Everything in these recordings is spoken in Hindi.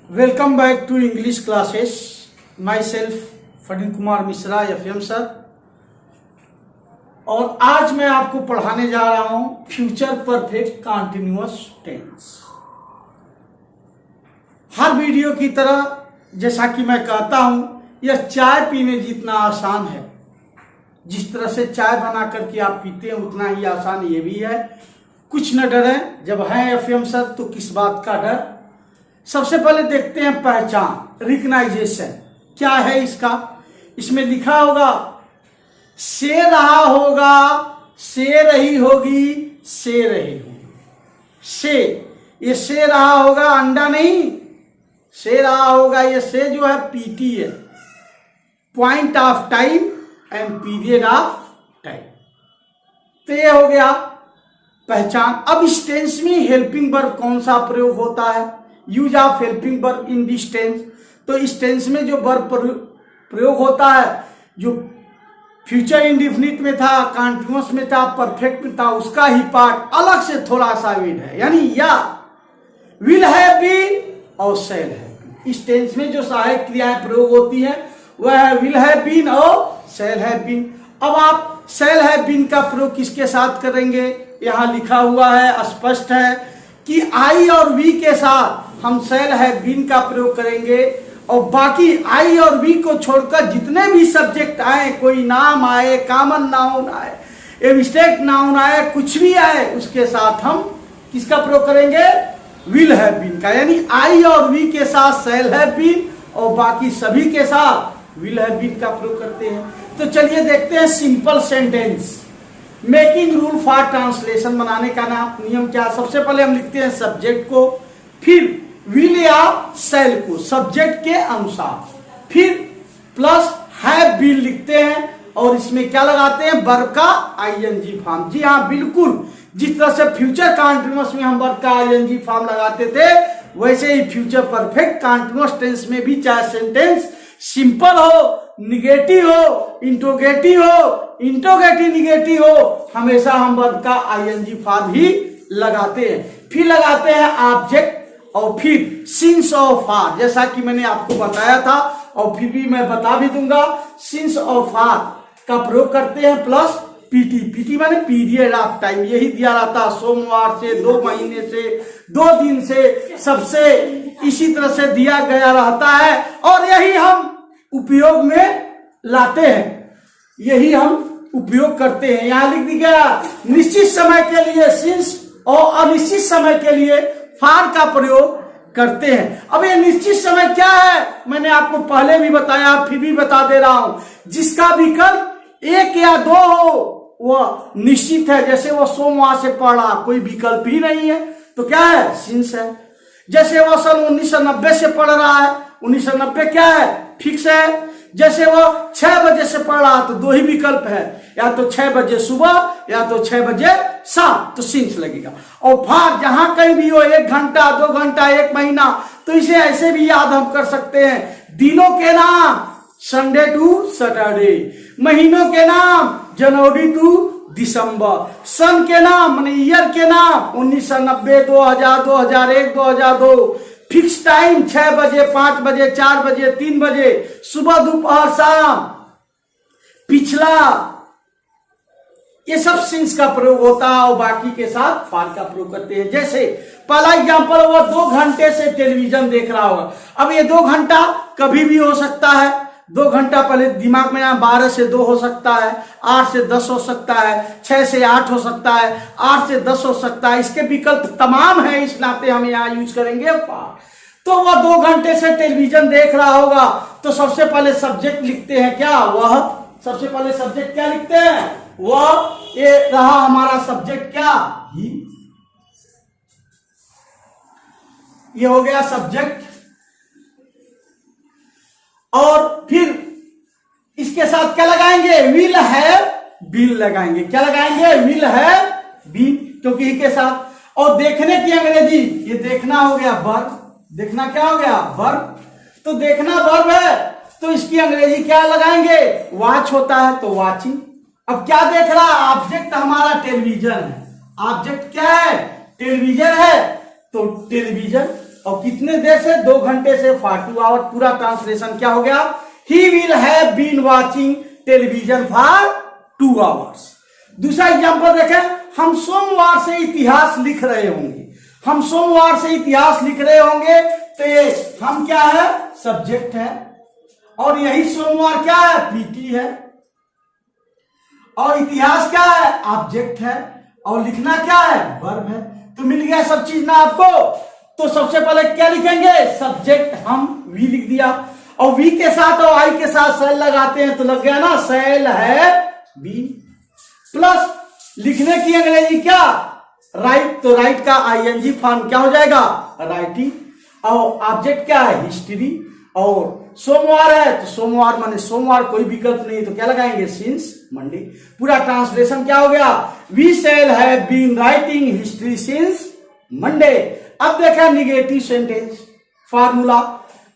Welcome back to English classes. Myself Phanindra Kumar Mishra FM sir. और आज मैं आपको पढ़ाने जा रहा हूं फ्यूचर परफेक्ट कंटिन्यूअस टेंस। हर वीडियो की तरह जैसा कि मैं कहता हूं, यह चाय पीने जितना आसान है। जिस तरह से चाय बना करके आप पीते हैं उतना ही आसान ये भी है। कुछ न डरें, जब है FM सर तो किस बात का डर। सबसे पहले देखते हैं पहचान, रिकग्नाइजेशन क्या है इसका। इसमें लिखा होगा से रहा होगा, से रही होगी, से रही होगी। से, ये से रहा होगा अंडा नहीं, से रहा होगा ये से जो है PT है, point of time and period of time. तो ये हो गया पहचान। अब इस टेंस में हेल्पिंग वर्ब कौन सा प्रयोग होता है, use of helping verb in this tense. तो इस टेंस में जो वर्ब प्रयोग होता है, जो फ्यूचर इंडेफिनिट में था, कंटीन्यूअस में था, परफेक्ट में था, उसका ही पार्ट अलग से थोड़ा सा विल है, यानी या विल हैव बीन और शैल हैव बीन। इस टेंस में जो सहायक क्रियाएं प्रयोग होती है वह है विल हैव बीन और शैल हैव बीन। अब आप शैल हैव बीन का प्रयोग किसके साथ करेंगे, यहां लिखा हुआ है, स्पष्ट है कि आई और वी के साथ हम शैल हैव बीन का प्रयोग करेंगे। और बाकी आई और वी को छोड़कर जितने भी सब्जेक्ट आए, कोई नाम आए, कॉमन नाउन आए, एब्स्ट्रैक्ट नाउन आए, कुछ भी आए, उसके साथ हम किसका प्रयोग करेंगे, विल हैव बीन का। यानी आई और वी के साथ शैल हैव बीन और बाकी सभी के साथ विल हैव बीन का प्रयोग करते हैं। तो चलिए देखते हैं simple sentence. Making rule for translation बनाने का नियम क्या। सबसे पहले हम लिखते हैं सब्जेक्ट को, फिर विल या शैल को सब्जेक्ट के अनुसार, फिर प्लस हैव बीन लिखते हैं और इसमें क्या लगाते हैं, वर्ब का ING फॉर्म। जी हाँ, बिल्कुल जिस तरह से फ्यूचर कंटीन्यूअस में हम वर्ब का ING फॉर्म लगाते थे, वैसे ही फ्यूचर परफेक्ट कंटीन्यूअस टेंस में भी चाहे सेंटेंस सिंपल हो, निगेटिव हो, इंट्रोगेटिव हो, इंट्रोगेटिव निगेटिव हो, हमेशा हम वर्ब का ING फॉर्म ही लगाते हैं। फिर लगाते हैं ऑब्जेक्ट और फिर सिंस और फॉर, जैसा कि मैंने आपको बताया था और फिर भी मैं बता भी दूंगा। सिंस और फॉर का प्रयोग करते हैं प्लस PT माने पीरियड ऑफ टाइम। यही दिया रहता है सोमवार से, 2 महीने से, 2 दिन से, सबसे इसी तरह से दिया गया रहता है और यही हम उपयोग में लाते हैं, यही हम उपयोग करते हैं। यहां लिख दिया निश्चित समय के लिए सिंस और अनिश्चित समय के लिए फॉर का प्रयोग करते हैं। अब ये निश्चित समय क्या है, मैंने आपको पहले भी बताया, फिर भी बता दे रहा हूं। जिसका विकल्प 1 या 2 हो वह निश्चित है। जैसे वो सोमवार से पढ़ रहा, कोई विकल्प ही नहीं है, तो क्या है, सिंस है। जैसे वो सन 1990 से पढ़ रहा है, 1990 क्या है, फिक्स है। जैसे वो 6 बजे से पढ़ रहा, तो 2 ही विकल्प है, या तो 6 बजे सुबह या तो 6 बजे शाम, तो सिंस लगेगा। और फॉर जहां कहीं भी हो, 1 घंटा, 2 घंटा, 1 महीना, तो इसे ऐसे भी याद हम कर सकते हैं। दिनों के नाम संडे टू सैटरडे, महीनों के नाम जनवरी टू दिसंबर, सन के नाम माने ईयर के नाम 1990, 2000, 2001, 2002। फिक्स टाइम 6 बजे, 5 बजे, 4 बजे, 3 बजे, सुबह, दोपहर, शाम, पिछला, ये सब सिंस का प्रयोग होता है और बाकी के साथ फॉर का प्रयोग करते हैं। जैसे पहला एग्जांपल, वो 2 घंटे से टेलीविजन देख रहा होगा। अब ये 2 घंटा कभी भी हो सकता है, 2 घंटा पहले दिमाग में 12 से 2 हो सकता है, 8 से 10 हो सकता है, 6 से 8 हो सकता है, 8 से 10 हो सकता है। इसके विकल्प तमाम है, इस नाते हम यहाँ यूज करेंगे फॉर। तो वह 2 घंटे से टेलीविजन देख रहा होगा, तो सबसे पहले सब्जेक्ट लिखते हैं क्या, वह सबसे पहले सब्जेक्ट क्या लिखते हैं, वह, ये रहा हमारा सब्जेक्ट क्या, ही। ये हो गया सब्जेक्ट। और फिर इसके साथ क्या लगाएंगे, विल हैव बीन लगाएंगे। क्या लगाएंगे, विल हैव बीन, क्योंकि ही के साथ। और देखने की अंग्रेजी, ये देखना हो गया वर्ब, देखना क्या हो गया, वर्ब। तो देखना वर्ब है, तो इसकी अंग्रेजी क्या लगाएंगे, वॉच होता है तो वॉचिंग। अब क्या देख रहा, ऑब्जेक्ट हमारा टेलीविजन है, ऑब्जेक्ट क्या है, टेलीविजन है, तो टेलीविजन और कितने देर से, 2 घंटे से, फॉर 2 आवर। पूरा ट्रांसलेशन क्या हो गया, he will have been watching television for 2 hours. दूसरा एग्जाम्पल देखें, हम सोमवार से इतिहास लिख रहे होंगे, हम सोमवार से इतिहास लिख रहे होंगे, तो ये हम क्या है, सब्जेक्ट है, और यही सोमवार क्या है, पीटी है, और इतिहास क्या है, ऑब्जेक्ट है, और लिखना क्या है, वर्ब है। तो मिल गया सब चीज ना आपको। तो सबसे पहले क्या लिखेंगे, सब्जेक्ट हम वी लिख दिया, और वी के साथ और आई के साथ सेल लगाते हैं तो लग गया ना, सेल है बी, प्लस लिखने की अंग्रेजी क्या, राइट, तो राइट का आईएनजी फॉर्म क्या हो जाएगा, राइटिंग, और ऑब्जेक्ट क्या है, हिस्ट्री, और सोमवार है तो सोमवार माने सोमवार, कोई विकल्प नहीं, तो क्या लगाएंगे, सिंस मंडे। पूरा ट्रांसलेशन क्या हो गया, we shall have been writing history since Monday. अब देखा निगेटिव सेंटेंस फार्मूला,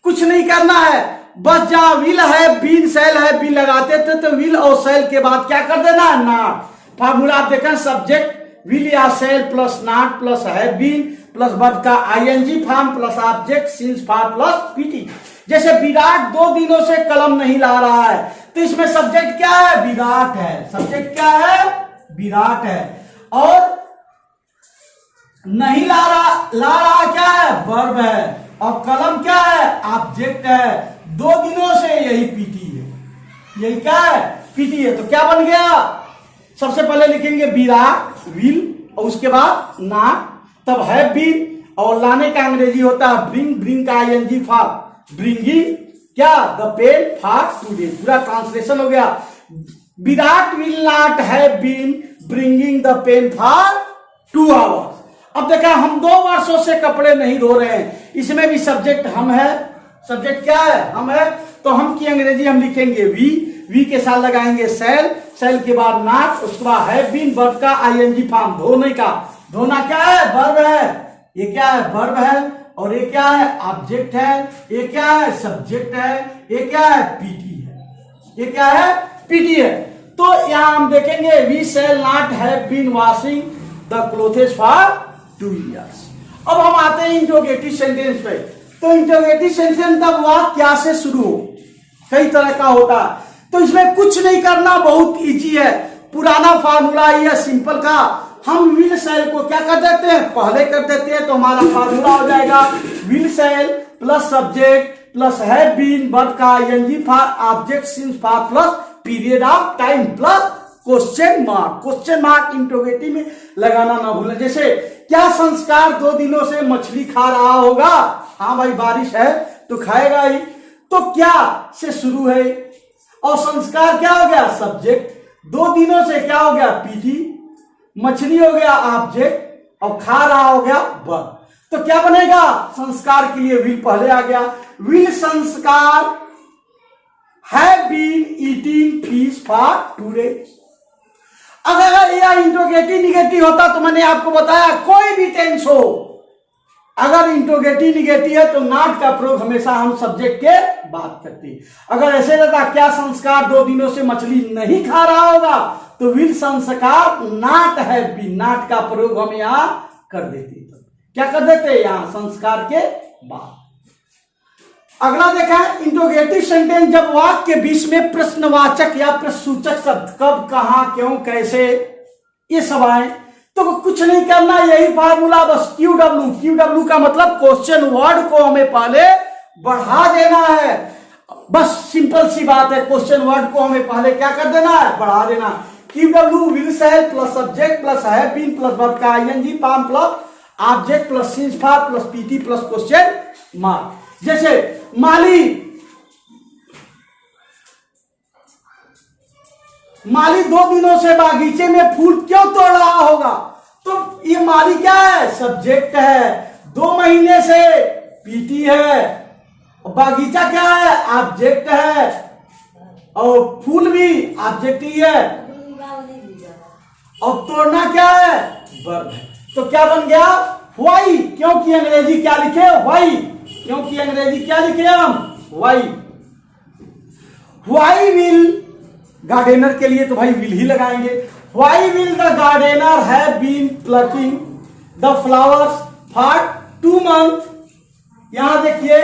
कुछ नहीं करना है, बस जहां विल है बीन शैल है बीन लगाते थे तो विल और शैल के बाद क्या कर देना है, नॉट। फार्मूला आप देखें, सब्जेक्ट विल या शैल प्लस नॉट प्लस है बीन प्लस वर्ब का ING form plus object since for plus PT. जैसे विराट 2 दिनों से कलम नहीं ला रहा है, तो इसमें सब्जेक्ट क्या है, विराट है, सब्जेक्ट क्या है, विराट है, और नहीं ला रहा क्या है, वर्ब है, और कलम क्या है, ऑब्जेक्ट है। 2 दिनों से यही पीटी है, यही क्या है, पीटी है। तो क्या बन गया, सबसे पहले लिखेंगे विराट विल, और उसके बाद नॉट, तब है बीन, और लाने का अंग्रेजी होता है ब्रिंग, ब्रिंग का आईएनजी फॉर ब्रिंगिंग क्या, द पेन फॉर टुडे। पूरा ट्रांसलेशन हो गया, Virat will not have been bringing the pen for 2 hours. अब देखा, हम 2 वर्षों से कपड़े नहीं धो रहे हैं, इसमें भी सब्जेक्ट हम है, सब्जेक्ट क्या है, हम है, तो हम की अंग्रेजी हम लिखेंगे वी के साथ लगाएंगे सेल, सेल के बाद नॉट, उसके बाद हैव बीन, वर्ब का आईएनजी फॉर्म, धोने का, धोना क्या है, वर्ब है, ये क्या है, वर्ब है, और ये क्या है, ऑब्जेक्ट है, ये क्या है, सब्जेक्ट है, ये क्या है, पीटी है, ये क्या है, पीटी है। तो यहां हम देखेंगे we shall not have been washing the clothes for 2 years। अब हम आते हैं इंट्रोगेटिव सेंटेंस पे। तो इंट्रोगेटिव सेंटेंस तब वाक्य क्या से शुरू हो, कई तरह का होता है, तो इसमें कुछ नहीं करना, बहुत इजी है। पुराना फार्मूला ये सिंपल का, हम विल शैल को क्या कर देते हैं, पहले कर देते हैं, तो हमारा फार्मूला हो जाएगा will shall plus subject plus have been, verb का ING for object since for plus period of time plus question mark. Question mark interrogative में लगाना ना भूलें। जैसे क्या संस्कार 2 दिनों से मछली खा रहा होगा, हाँ भाई बारिश है तो खाएगा ही, तो क्या से शुरू है, और संस्कार क्या हो गया, सब्जेक्ट, 2 दिनों से क्या हो गया, पीटी, मछली हो गया ऑब्जेक्ट, और खा रहा हो गया वर्ब। तो क्या बनेगा, संस्कार के लिए विल पहले आ गया, will Sanskar have been eating fish for 2 days। अगर यह इंट्रोगेटिव निगेटिव होता तो मैंने आपको बताया कोई भी टेंस हो, अगर इंट्रोगेटिव निगेटिव है तो नॉट का प्रयोग हमेशा हम सब्जेक्ट के बात करते हैं। अगर ऐसे रहता क्या संस्कार 2 दिनों से मछली नहीं खा रहा होगा, तो विल संस्कार नॉट हैव बीन, नॉट का प्रयोग हम यहां कर देते, तो क्या कर देते यहां संस्कार के बाद। अगला देखा है इंट्रोगेटिव सेंटेंस, जब वाक्य के बीच में प्रश्नवाचक या प्रश्नसूचक शब्द कब, कहां, क्यों, कैसे, ये सब आए, तो कुछ नहीं करना, यही फार्मूला, बस क्यू डब्ल्यू का मतलब क्वेश्चन वर्ड को हमें पहले बढ़ा देना है, बस सिंपल सी बात है, क्वेश्चन वर्ड को हमें पहले क्या कर देना है, बढ़ा देना। Q W will shall plus subject plus have been plus verb का ING form plus object plus since for plus PT plus question mark. जैसे माली 2 दिनों से बागीचे में फूल क्यों तोड़ रहा होगा, तो ये माली क्या है, सब्जेक्ट है, 2 महीने से पीटी है, बागीचा क्या है, ऑब्जेक्ट है, और फूल भी ऑब्जेक्ट ही है, और तोड़ना क्या है, वर्ब है। तो क्या बन गया, व्हाई, क्योंकि अंग्रेजी क्या लिखे, व्हाई, क्योंकि अंग्रेजी क्या लिखे हम, व्हाई। व्हाई विल, गार्डनर के लिए तो भाई विल ही लगाएंगे, why will the gardener have been plucking the flowers for 2 months, यहां देखिए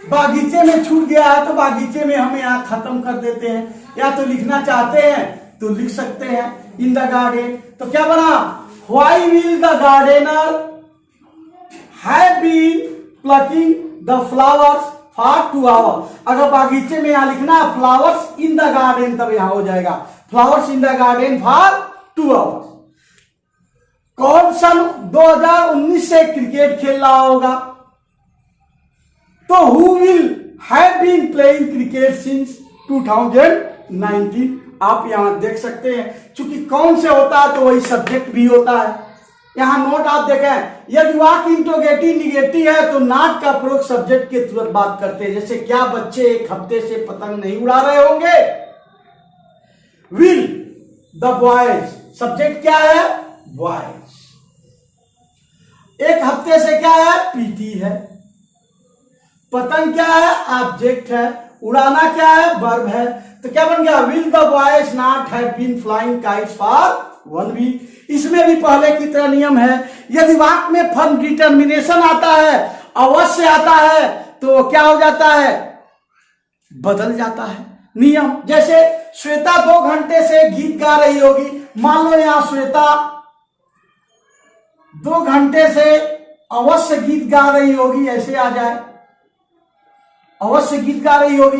बागीचे में छूट गया है तो बागीचे में हम यहां खत्म कर देते हैं, या तो लिखना चाहते हैं तो लिख सकते हैं इन द गार्डन। तो क्या बना, why will the gardener have been plucking the flowers for 2 hours. अगर बागीचे में यहां लिखना है फ्लावर्स इन द गार्डन तब यहां हो जाएगा flowers in the garden for 2 hours. कौन सन 2019 से क्रिकेट खेल रहा होगा, तो who will have been playing cricket since 2019। आप यहां देख सकते हैं क्योंकि कौन से होता है तो वही सब्जेक्ट भी होता है। यहां नोट आप देखें, यदि वाक्य इंट्रोगेटिव निगेटिव है तो नॉट का प्रयोग सब्जेक्ट के तुरंत बात करते हैं। जैसे क्या बच्चे एक हफ्ते से पतंग नहीं उड़ा रहे होंगे, विल द बॉयज, सब्जेक्ट क्या है बॉयज। एक हफ्ते से क्या है पीटी है, पतंग क्या है ऑब्जेक्ट है, उड़ाना क्या है वर्ब है। तो क्या बन गया, will the boys not have been flying kites for 1 week. इसमें भी पहले की तरह नियम है, यदि वाक्य में फर्म डिटर्मिनेशन आता है, अवश्य आता है, तो क्या हो जाता है बदल जाता है नियम। जैसे श्वेता 2 घंटे से गीत गा रही होगी, मान लो यहां श्वेता 2 घंटे से अवश्य गीत गा रही होगी, ऐसे आ जाए अवश्य गीत गा रही होगी,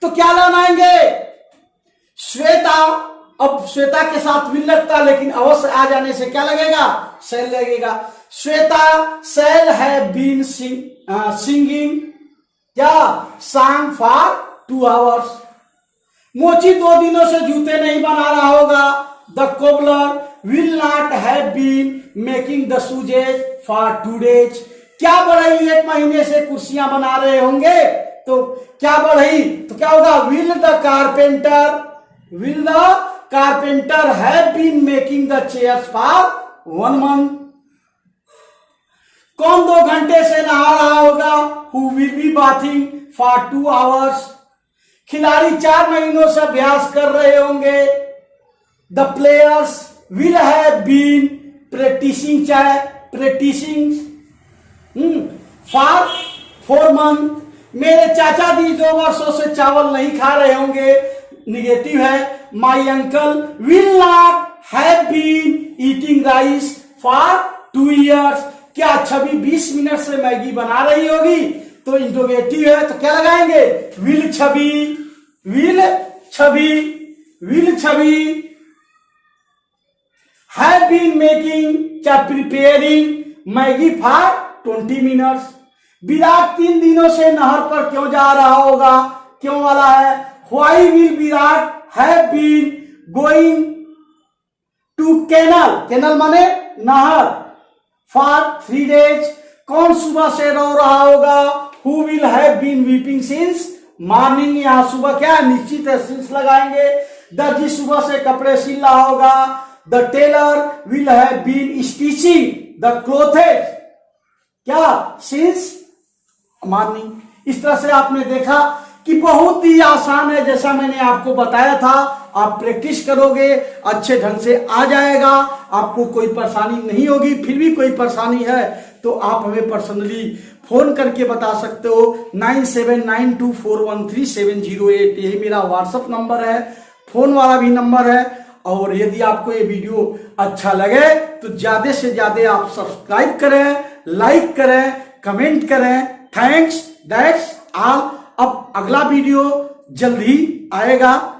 तो क्या लाएंगे श्वेता। अब श्वेता के साथ विल लगता, लेकिन अवश्य आ जाने से क्या लगेगा सेल लगेगा। Shweta shall have been singing क्या सॉन्ग फॉर 2 आवर्स। मोची 2 दिनों से जूते नहीं बना रहा होगा, the cobbler will not have been making the shoes for 2 days. क्या बढ़ई 1 महीने से कुर्सियां बना रहे होंगे, तो क्या बढ़ई तो क्या होगा, will the carpenter have been making the chairs for 1 month. कौन 2 घंटे से नहा रहा होगा, who will be bathing for 2 hours. खिलाड़ी 4 महीनों से अभ्यास कर रहे होंगे, the players will have been practising for 4 month. मेरे चाचा जी 2 वर्षों से चावल नहीं खा रहे होंगे, निगेटिव है। My uncle will not have been eating rice for 2 years. क्या छवि 20 मिनट से मैगी बना रही होगी, तो इंट्रोगेटिव है, तो क्या लगाएंगे will Chhavi have been making क्या preparing Maggi for 20 minutes. Virat 3 दिनों से नहर पर क्यों जा रहा होगा, क्यों वाला है, why will Virat have been going to canal माने नहर फॉर 3 डेज। कौन सुबह से रो रहा होगा, who will have been weeping since morning. यहां सुबह क्या निश्चित है सिंस लगाएंगे। दर्जी सुबह से कपड़े सिल रहा होगा, the tailor will have been stitching the clothes क्या सिंस मॉर्निंग। इस तरह से आपने देखा कि बहुत ही आसान है, जैसा मैंने आपको बताया था। आप प्रैक्टिस करोगे अच्छे ढंग से आ जाएगा, आपको कोई परेशानी नहीं होगी। फिर भी कोई परेशानी है तो आप हमें पर्सनली फोन करके बता सकते हो। 9792413708 यही मेरा व्हाट्सएप नंबर है, फोन वाला भी नंबर है। और यदि आपको ये वीडियो अच्छा लगे तो ज्यादा से ज्यादा आप सब्सक्राइब करें, लाइक करें, कमेंट करें। Thanks, that's all. अब अगला वीडियो जल्द ही आएगा।